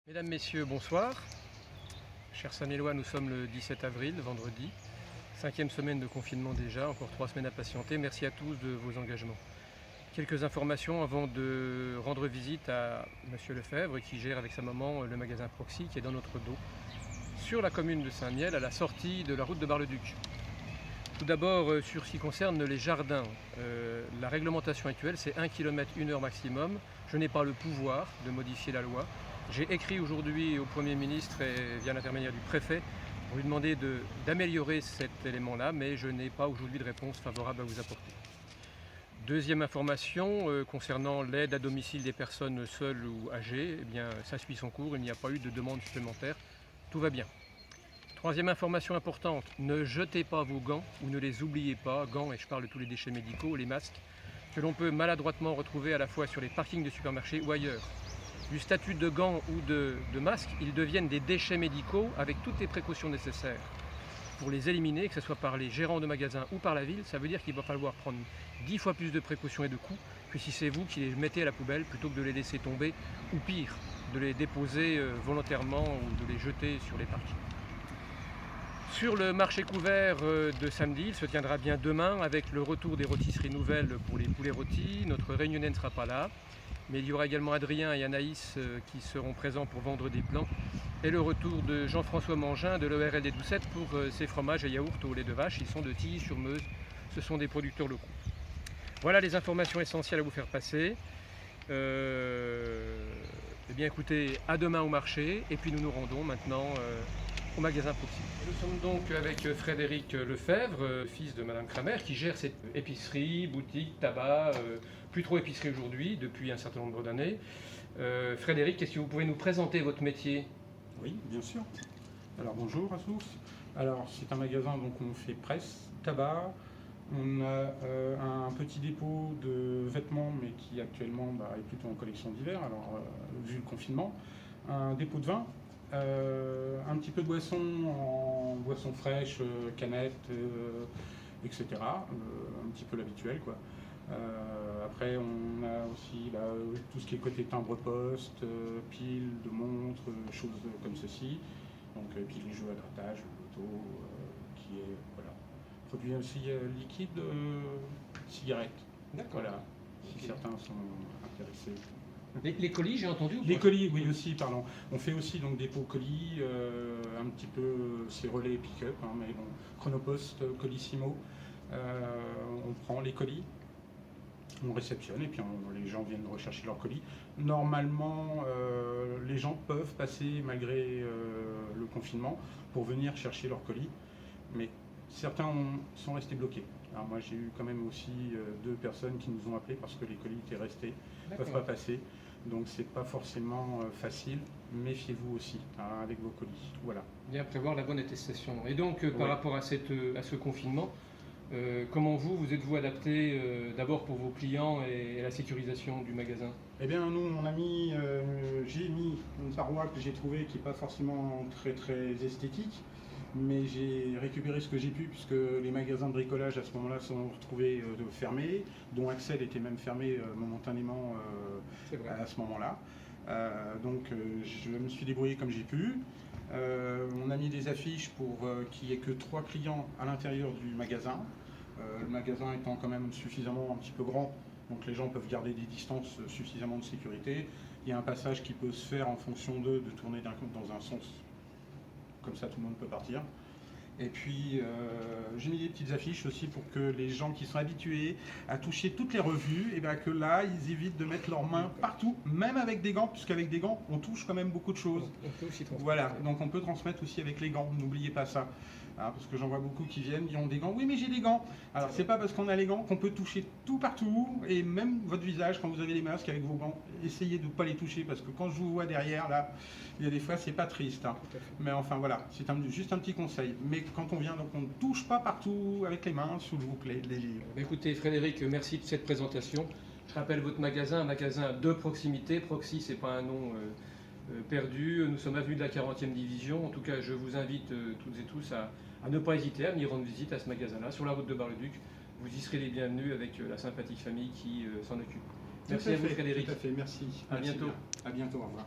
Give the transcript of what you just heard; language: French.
Mesdames, Messieurs, bonsoir. Chers Saint-Mélois, nous sommes le 17 avril, vendredi. 5e semaine de confinement déjà, encore 3 semaines à patienter. Merci à tous de vos engagements. Quelques informations avant de rendre visite à Monsieur Lefebvre qui gère avec sa maman le magasin Proxy qui est dans notre dos, sur la commune de Saint-Miel, à la sortie de la route de Bar-le-Duc. Tout d'abord, sur ce qui concerne les jardins, la réglementation actuelle c'est 1 km 1 heure maximum. Je n'ai pas le pouvoir de modifier la loi. J'ai écrit aujourd'hui au Premier ministre et via l'intermédiaire du préfet pour lui demander d'améliorer cet élément-là, mais je n'ai pas aujourd'hui de réponse favorable à vous apporter. Deuxième information, concernant l'aide à domicile des personnes seules ou âgées, eh bien, ça suit son cours, il n'y a pas eu de demande supplémentaire, tout va bien. Troisième information importante, ne jetez pas vos gants ou ne les oubliez pas, gants, et je parle de tous les déchets médicaux, les masques, que l'on peut maladroitement retrouver à la fois sur les parkings de supermarchés ou ailleurs. Du statut de gants ou de masques, ils deviennent des déchets médicaux avec toutes les précautions nécessaires. Pour les éliminer, que ce soit par les gérants de magasins ou par la ville, ça veut dire qu'il va falloir prendre 10 fois plus de précautions et de coûts que si c'est vous qui les mettez à la poubelle plutôt que de les laisser tomber ou pire, de les déposer volontairement ou de les jeter sur les parkings. Sur le marché couvert de samedi, il se tiendra bien demain avec le retour des rôtisseries nouvelles pour les poulets rôtis. Notre réunionnais ne sera pas là. Mais il y aura également Adrien et Anaïs qui seront présents pour vendre des plans. Et le retour de Jean-François Mangin de l'ERL des Doucettes pour ses fromages et yaourts au lait de vache. Ils sont de Tilly-sur-Meuse. Ce sont des producteurs locaux. Voilà les informations essentielles à vous faire passer. Eh bien écoutez, à demain au marché. Et puis nous nous rendons maintenant au magasin Proxy. Nous sommes donc avec Frédéric Lefebvre, fils de Madame Kramer, qui gère cette épicerie, boutique, tabac, plus trop épicerie aujourd'hui, depuis un certain nombre d'années. Frédéric, est-ce que vous pouvez nous présenter votre métier? Oui, bien sûr. Alors bonjour à tous. Alors c'est un magasin, donc on fait presse, tabac. On a un petit dépôt de vêtements, mais qui actuellement est plutôt en collection d'hiver, alors vu le confinement. Un dépôt de vin. Un petit peu de boisson en boisson fraîche, canettes, etc. Un petit peu l'habituel, quoi. Après, on a aussi tout ce qui est côté timbre-poste, piles de montres, choses comme ceci. Donc, puis les jeux à grattage, le loto, qui est, voilà. Produit aussi liquide, cigarettes. D'accord. Voilà, si certains sont intéressés. Les colis, j'ai entendu? Les colis, oui aussi, pardon. On fait aussi donc des pots colis, un petit peu, c'est relais et pick-up, mais bon, Chronopost, Colissimo. On prend les colis, on réceptionne et puis les gens viennent rechercher leurs colis. Normalement, les gens peuvent passer malgré le confinement pour venir chercher leurs colis, mais certains sont restés bloqués. Alors moi j'ai eu quand même aussi 2 personnes qui nous ont appelés parce que les colis étaient restés, ne peuvent pas passer. Donc c'est pas forcément facile, méfiez-vous aussi avec vos colis. Voilà. Bien prévoir la bonne attestation. Et donc par rapport à ce confinement, comment vous êtes-vous adapté d'abord pour vos clients et la sécurisation du magasin? Eh bien nous j'ai mis une paroi que j'ai trouvée qui n'est pas forcément très esthétique, mais j'ai récupéré ce que j'ai pu puisque les magasins de bricolage à ce moment-là sont retrouvés fermés, dont Axel était même fermé momentanément à ce moment-là. Donc je me suis débrouillé comme j'ai pu. On a mis des affiches pour qu'il n'y ait que 3 clients à l'intérieur du magasin. Le magasin étant quand même suffisamment un petit peu grand, donc les gens peuvent garder des distances suffisamment de sécurité. Il y a un passage qui peut se faire en fonction de tourner dans un sens. Comme ça tout le monde peut partir. Et puis j'ai mis des petites affiches aussi pour que les gens qui sont habitués à toucher toutes les revues, et bien que là ils évitent de mettre leurs mains partout, même avec des gants, puisqu'avec des gants on touche quand même beaucoup de choses. On peut aussi transmettre. Voilà, donc on peut transmettre aussi avec les gants, n'oubliez pas ça. Parce que j'en vois beaucoup qui viennent, qui ont des gants. Oui, mais j'ai des gants. Alors c'est pas parce qu'on a les gants qu'on peut toucher tout partout, et même votre visage quand vous avez les masques avec vos gants, essayez de ne pas les toucher parce que quand je vous vois derrière là, il y a des fois c'est pas triste. Mais enfin voilà, c'est juste un petit conseil. Mais quand on vient, donc on ne touche pas partout avec les mains, s'il vous plaît, les livres. Écoutez Frédéric, merci de cette présentation. Je rappelle votre magasin, un magasin de proximité. Proxy, c'est pas un nom perdu. Nous sommes avenue de la 40e division. En tout cas, je vous invite toutes et tous à ne pas hésiter à venir rendre visite à ce magasin-là, sur la route de Bar-le-Duc. Vous y serez les bienvenus avec la sympathique famille qui s'en occupe. Merci à vous Frédéric. Tout à fait, merci. À bientôt. À bientôt, au revoir.